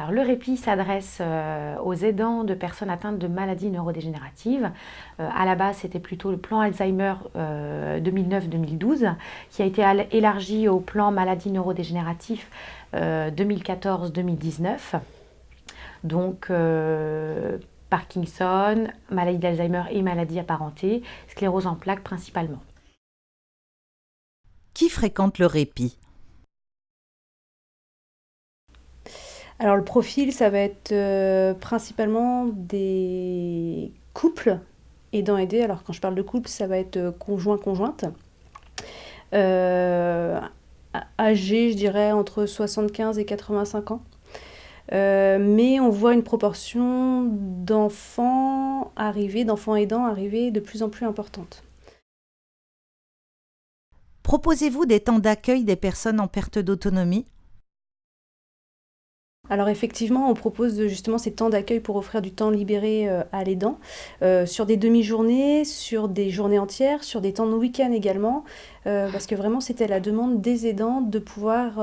Alors, le répit s'adresse aux aidants de personnes atteintes de maladies neurodégénératives. À la base, c'était plutôt le plan Alzheimer 2009-2012 qui a été élargi au plan maladies neurodégénératives 2014-2019. Donc, Parkinson, maladie d'Alzheimer et maladies apparentées, sclérose en plaques principalement. Qui fréquente le répit? Alors le profil, ça va être principalement des couples aidants-aidés. Alors quand je parle de couple, ça va être conjoint-conjointe. Âgés, je dirais, entre 75 et 85 ans. Mais on voit une proportion d'enfants aidants arrivés de plus en plus importante. Proposez-vous des temps d'accueil des personnes en perte d'autonomie? Alors effectivement, on propose justement ces temps d'accueil pour offrir du temps libéré à l'aidant, sur des demi-journées, sur des journées entières, sur des temps de week-end également, parce que vraiment c'était la demande des aidants de pouvoir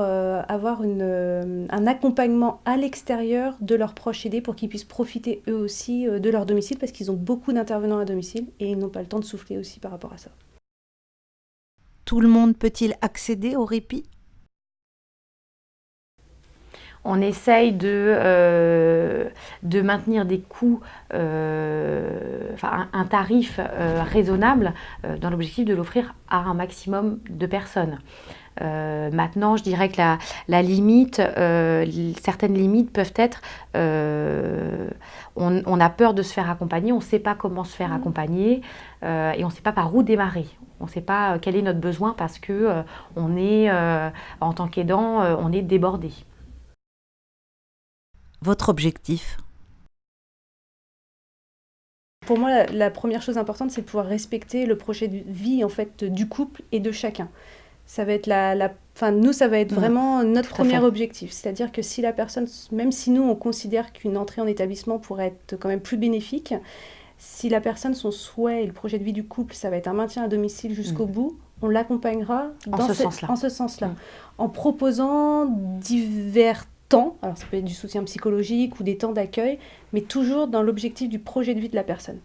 avoir un accompagnement à l'extérieur de leurs proches aidés pour qu'ils puissent profiter eux aussi de leur domicile, parce qu'ils ont beaucoup d'intervenants à domicile et ils n'ont pas le temps de souffler aussi par rapport à ça. Tout le monde peut-il accéder au répit? On essaye de maintenir des coûts, un tarif raisonnable dans l'objectif de l'offrir à un maximum de personnes. Maintenant, je dirais que la limite, certaines limites peuvent être, on a peur de se faire accompagner, on ne sait pas comment se faire accompagner et on ne sait pas par où démarrer. On ne sait pas quel est notre besoin parce que on est, en tant qu'aidant, on est débordé. Votre objectif? Pour moi, la première chose importante, c'est de pouvoir respecter le projet de vie en fait du couple et de chacun. Ça va être nous, ça va être vraiment notre premier objectif. C'est-à-dire que si la personne, même si nous, on considère qu'une entrée en établissement pourrait être quand même plus bénéfique, si la personne, son souhait et le projet de vie du couple, ça va être un maintien à domicile jusqu'au bout, on l'accompagnera en ce sens-là. En proposant divers temps, alors ça peut être du soutien psychologique ou des temps d'accueil, mais toujours dans l'objectif du projet de vie de la personne.